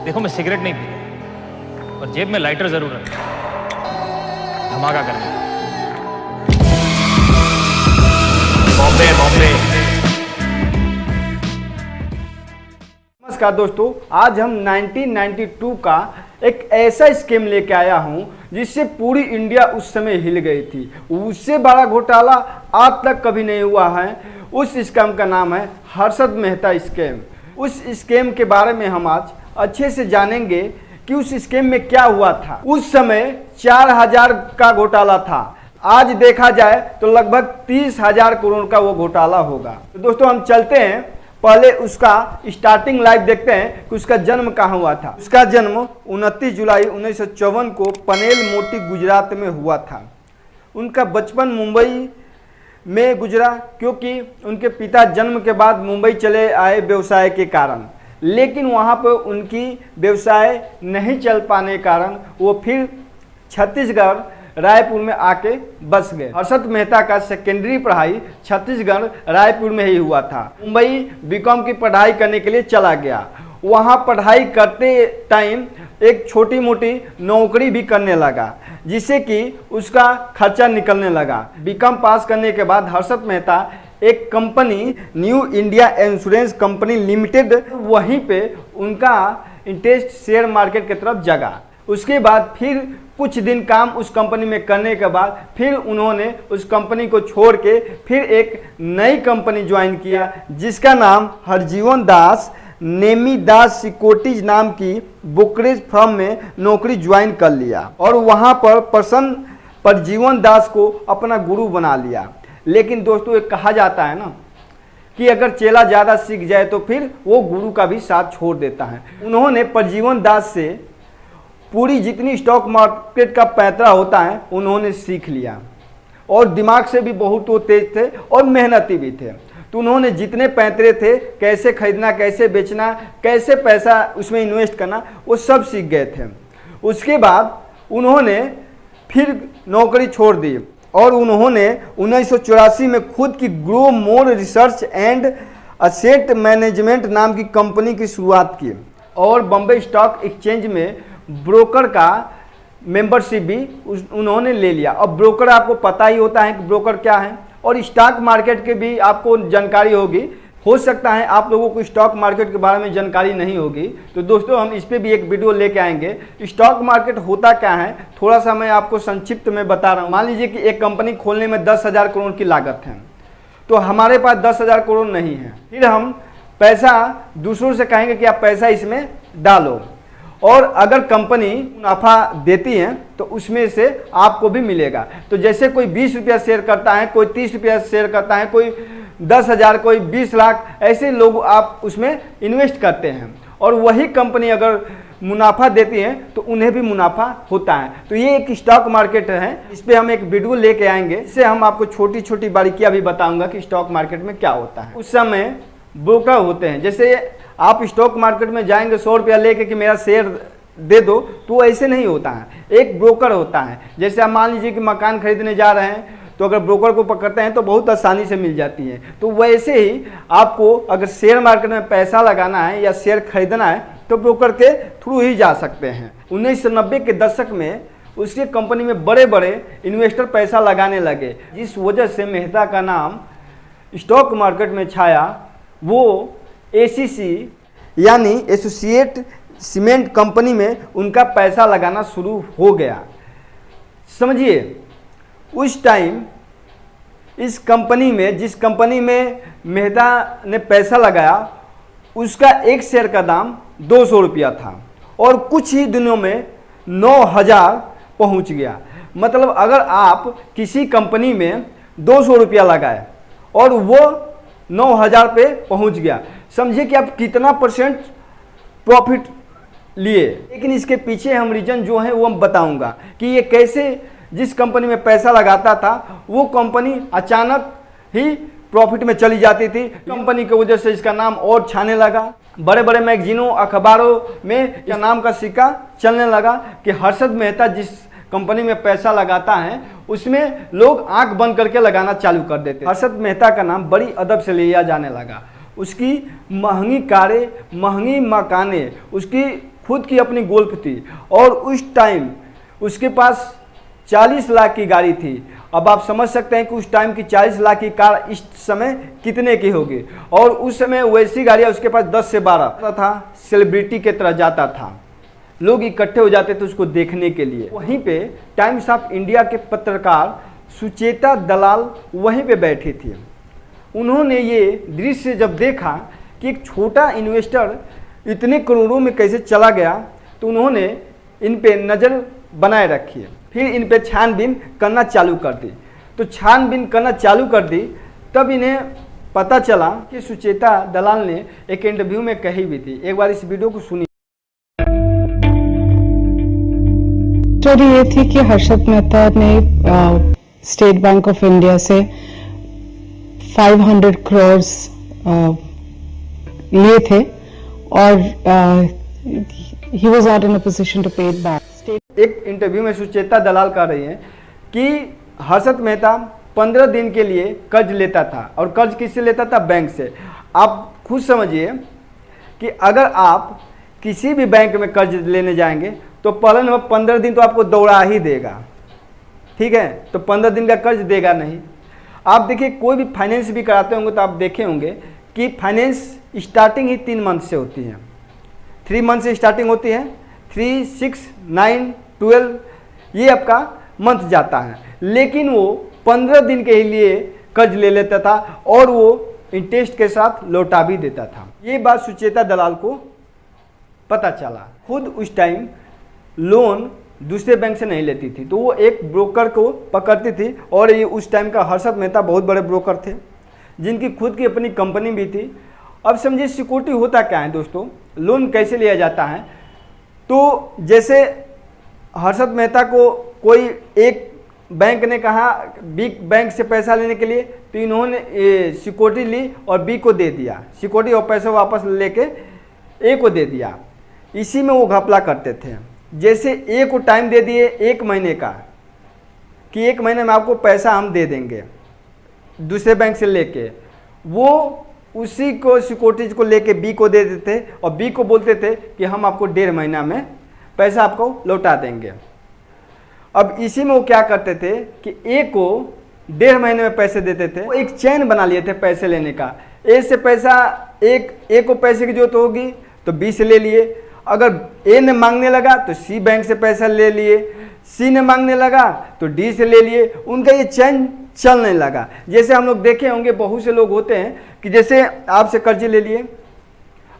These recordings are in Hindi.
देखो मैं सिगरेट नहीं पीता और जेब में लाइटर जरूर रखता, धमाका करने। बॉम्बे बॉम्बे। नमस्कार दोस्तों, आज हम 1992 का एक ऐसा स्कीम लेके आया हूं जिससे पूरी इंडिया उस समय हिल गई थी। उससे बड़ा घोटाला आज तक कभी नहीं हुआ है। उस स्कीम का नाम है हर्षद मेहता स्कीम। उस स्कीम के बारे में हम आज अच्छे से जानेंगे कि उस स्कीम में क्या हुआ था। उस समय 4000 का घोटाला था, आज देखा जाए तो लगभग 30,000 करोड़ का वो घोटाला होगा। तो दोस्तों हम चलते हैं, पहले उसका स्टार्टिंग लाइव देखते हैं कि उसका जन्म कहाँ हुआ था। उसका जन्म 29 जुलाई 1954 को पनेल मोटी गुजरात में हुआ था। उनका बचपन मुंबई में गुजरा क्योंकि उनके पिता जन्म के बाद मुंबई चले आए व्यवसाय के कारण, लेकिन वहाँ पर उनकी व्यवसाय नहीं चल पाने कारण वो फिर छत्तीसगढ़ रायपुर में आके बस गए। हर्षद मेहता का सेकेंडरी पढ़ाई छत्तीसगढ़ रायपुर में ही हुआ था। मुंबई बीकॉम की पढ़ाई करने के लिए चला गया। वहाँ पढ़ाई करते टाइम एक छोटी मोटी नौकरी भी करने लगा, जिससे कि उसका खर्चा निकलने लगा। बीकॉम पास करने के बाद हर्षद मेहता एक company new India insurance company limited, वहीं पे उनका इंटरेस्ट शेयर मार्केट की तरफ जगा। उसके बाद फिर कुछ दिन काम उस कंपनी में करने के बाद फिर उन्होंने उस कंपनी को छोड़ के फिर एक नई कंपनी ज्वाइन किया, जिसका नाम हरजीवन दास नेमी दास सिक्योरिटीज नाम की ब्रोकरेज फर्म में नौकरी ज्वाइन कर लिया और वहां पर प्रसन्न परजीवन दास को अपना गुरु बना लिया। लेकिन दोस्तों एक कहा जाता है ना कि अगर चेला ज़्यादा सीख जाए तो फिर वो गुरु का भी साथ छोड़ देता है। उन्होंने परजीवन दास से पूरी जितनी स्टॉक मार्केट का पैंतरा होता है उन्होंने सीख लिया और दिमाग से भी बहुत वो तेज थे और मेहनती भी थे। तो उन्होंने जितने पैंतरे थे, कैसे खरीदना, कैसे बेचना, कैसे पैसा उसमें इन्वेस्ट करना, वो सब सीख गए थे। उसके बाद उन्होंने फिर नौकरी छोड़ दी और उन्होंने 1984 में खुद की grow more research and asset management नाम की कंपनी की शुरुआत की और बॉम्बे स्टॉक एक्सचेंज में ब्रोकर का मेंबरशिप भी उन्होंने ले लिया। अब ब्रोकर आपको पता ही होता है कि ब्रोकर क्या है, और स्टॉक मार्केट के भी आपको जानकारी होगी। हो सकता है आप लोगों को स्टॉक मार्केट के बारे में जानकारी नहीं होगी, तो दोस्तों हम इस पे भी एक वीडियो लेके आएंगे। स्टॉक मार्केट होता क्या है थोड़ा सा मैं आपको संक्षिप्त में बता रहा हूँ। मान लीजिए कि एक कंपनी खोलने में 10,000 करोड़ की लागत है, तो हमारे पास 10,000 करोड़ नहीं है। फिर हम पैसा दूसरों से कहेंगे कि आप पैसा इसमें डालो, और अगर कंपनी मुनाफा देती है तो उसमें से आपको भी मिलेगा। तो जैसे कोई 20 रुपया शेयर करता है, कोई 30 रुपया शेयर करता है, कोई 10,000, कोई 20 लाख, ऐसे लोग आप उसमें इन्वेस्ट करते हैं और वही कंपनी अगर मुनाफा देती है तो उन्हें भी मुनाफा होता है। तो ये एक स्टॉक मार्केट है, इस पर हम एक वीडियो लेके आएंगे, इससे हम आपको छोटी छोटी बारीकियां भी बताऊंगा कि स्टॉक मार्केट में क्या होता है। उस समय ब्रोकर होते हैं, जैसे आप स्टॉक मार्केट में जाएंगे 100 रुपया लेके कि मेरा शेयर दे दो, तो ऐसे नहीं होता है। एक ब्रोकर होता है। जैसे आप मान लीजिए कि मकान खरीदने जा रहे हैं, तो अगर ब्रोकर को पकड़ते हैं तो बहुत आसानी से मिल जाती है। तो वैसे ही आपको अगर शेयर मार्केट में पैसा लगाना है या शेयर खरीदना है तो ब्रोकर के थ्रू ही जा सकते हैं। 1990 के दशक में उसकी कंपनी में बड़े बड़े इन्वेस्टर पैसा लगाने लगे, जिस वजह से मेहता का नाम स्टॉक मार्केट में छाया। वो एसीसी यानी एसोसिएट सीमेंट कंपनी में उनका पैसा लगाना शुरू हो गया। समझिए उस टाइम इस कंपनी में, जिस कंपनी में मेहता ने पैसा लगाया, उसका एक शेयर का दाम 200 रुपया था और कुछ ही दिनों में 9,000 पहुंच गया। मतलब अगर आप किसी कंपनी में 200 रुपया लगाए और वो 9,000 पे पहुंच गया, समझिए कि आप कितना % प्रॉफिट लिए। लेकिन इसके पीछे हम रीजन जो है वो हम बताऊंगा कि ये कैसे, जिस कंपनी में पैसा लगाता था वो कंपनी अचानक ही प्रॉफिट में चली जाती थी। कंपनी की वजह से इसका नाम और छाने लगा, बड़े बड़े मैगजीनों अखबारों में इसका नाम का सिक्का चलने लगा कि हर्षद मेहता जिस कंपनी में पैसा लगाता है उसमें लोग आंख बंद करके लगाना चालू कर देते। हर्षद मेहता का नाम बड़ी अदब से लिया जाने लगा। उसकी महंगी कारें, महंगी मकानें, उसकी खुद की अपनी गोल्फ थी और उस टाइम उसके पास 40 लाख की गाड़ी थी। अब आप समझ सकते हैं कि उस टाइम की 40 लाख की कार इस समय कितने की होगी। और उस समय वैसी गाड़ियाँ उसके पास 10 से 12 था। सेलिब्रिटी के तरह जाता था, लोग इकट्ठे हो जाते थे उसको देखने के लिए। वहीं पे टाइम्स ऑफ इंडिया के पत्रकार सुचेता दलाल वहीं पे बैठी थी। उन्होंने ये दृश्य जब देखा कि एक छोटा इन्वेस्टर इतने करोड़ों में कैसे चला गया, तो उन्होंने इन पे नज़र बनाए रखी है। फिर इन पे छानबीन करना चालू कर दी। तो छानबीन करना चालू कर दी, तब इन्हें पता चला कि सुचेता दलाल ने एक इंटरव्यू में कही भी थी। एक बार इस वीडियो को सुनिए। स्टोरी ये थी कि हर्षद मेहता ने स्टेट बैंक ऑफ इंडिया से 500 करोड़ लिए थे और he was not in a position to pay it back. एक इंटरव्यू में सुचेता दलाल कह रही हैं कि हर्षद मेहता 15 दिन के लिए कर्ज लेता था। और कर्ज किससे लेता था? बैंक से। आप खुद समझिए कि अगर आप किसी भी बैंक में कर्ज लेने जाएंगे तो पहले नंबर 15 दिन तो आपको दौड़ा ही देगा, ठीक है? तो 15 दिन का कर्ज देगा नहीं। आप देखिए, कोई भी फाइनेंस भी कराते होंगे तो आप देखे होंगे कि फाइनेंस स्टार्टिंग ही 3 मंथ से होती है। 3 मंथ से स्टार्टिंग होती है, 3, 6, 9, 12 ये आपका मंथ जाता है। लेकिन वो 15 दिन के लिए कर्ज ले लेता था और वो इंटरेस्ट के साथ लौटा भी देता था। ये बात सुचेता दलाल को पता चला। खुद उस टाइम लोन दूसरे बैंक से नहीं लेती थी, तो वो एक ब्रोकर को पकड़ती थी। और ये उस टाइम का हर्षद मेहता बहुत बड़े ब्रोकर थे जिनकी खुद की अपनी कंपनी भी थी। अब समझिए सिक्योरिटी होता क्या है दोस्तों, लोन कैसे लिया जाता है। तो जैसे हर्षद मेहता को कोई एक बैंक ने कहा बी बैंक से पैसा लेने के लिए, तो इन्होंने सिक्योरिटी ली और बी को दे दिया सिक्योरिटी और पैसा वापस लेके ए को दे दिया। इसी में वो घपला करते थे। जैसे ए को टाइम दे दिए 1 महीने का कि 1 महीने में आपको पैसा हम दे देंगे दूसरे बैंक से लेके, वो उसी को सिक्योरिटीज को लेके बी को दे देते और बी को बोलते थे कि हम आपको 1.5 महीना में पैसा आपको लौटा देंगे। अब इसी में वो क्या करते थे कि ए को 1.5 महीने में पैसे देते थे। वो एक चैन बना लिए थे पैसे लेने का। ए से पैसा ए को पैसे की जरूरत होगी तो बी से ले लिए, अगर ए ने मांगने लगा तो सी बैंक से पैसा ले लिए, सी ने मांगने लगा तो डी से ले लिए। उनका ये चैन चलने लगा। जैसे हम लोग देखे होंगे बहुत से लोग होते हैं कि जैसे आपसे कर्ज ले लिए,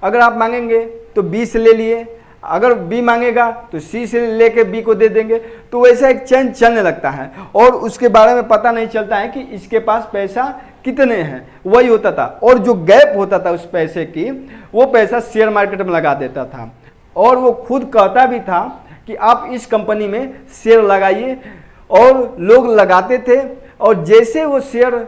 अगर आप मांगेंगे तो बी से ले लिए, अगर बी मांगेगा तो सी से लेके बी को दे देंगे। तो वैसा एक चैन चलने लगता है और उसके बारे में पता नहीं चलता है कि इसके पास पैसा कितने हैं, वही होता था। और जो गैप होता था उस पैसे की, वो पैसा शेयर मार्केट में लगा देता था। और वो खुद कहता भी था कि आप इस कंपनी में शेयर लगाइए, और लोग लगाते थे और जैसे वो शेयर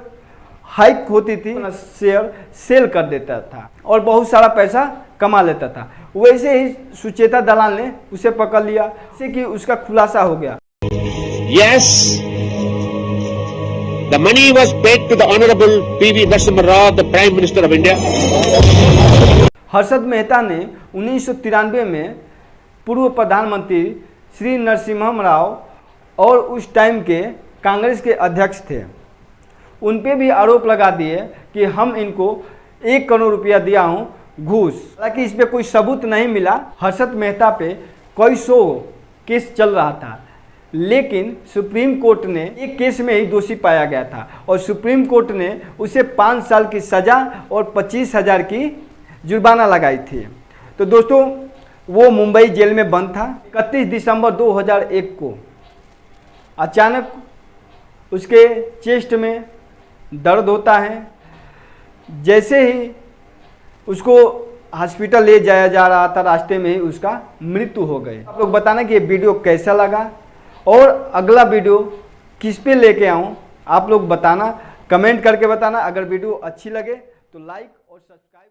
हाइक होती थी शेयर सेल कर देता था और बहुत सारा पैसा कमा लेता था। वैसे ही सुचेता दलाल ने उसे पकड़ लिया, जिससे कि उसका खुलासा हो गया। Yes, the money was paid to the Honorable P.V. Narasimha Rao, the Prime Minister of India. Harshad Mehta ने 1993 में पूर्व प्रधानमंत्री श्री नरसिम्हा राव और उस टाइम के कांग्रेस के अध्यक्ष थे, उन पे भी आरोप लगा दिए कि हम इनको 1 करोड़ रुपया दिया हूँ घूस। हालांकि इस पे कोई सबूत नहीं मिला। हर्षद मेहता पे कई 100 केस चल रहा था, लेकिन सुप्रीम कोर्ट ने एक केस में ही दोषी पाया गया था और सुप्रीम कोर्ट ने उसे 5 साल की सज़ा और 25,000 की जुर्माना लगाई थी। तो दोस्तों, वो मुंबई जेल में बंद था। 31 दिसंबर 2001 को अचानक उसके चेस्ट में दर्द होता है। जैसे ही उसको हॉस्पिटल ले जाया जा रहा था, रास्ते में ही उसका मृत्यु हो गई। आप लोग बताना कि ये वीडियो कैसा लगा और अगला वीडियो किस पे लेके आऊँ, आप लोग बताना, कमेंट करके बताना। अगर वीडियो अच्छी लगे तो लाइक और सब्सक्राइब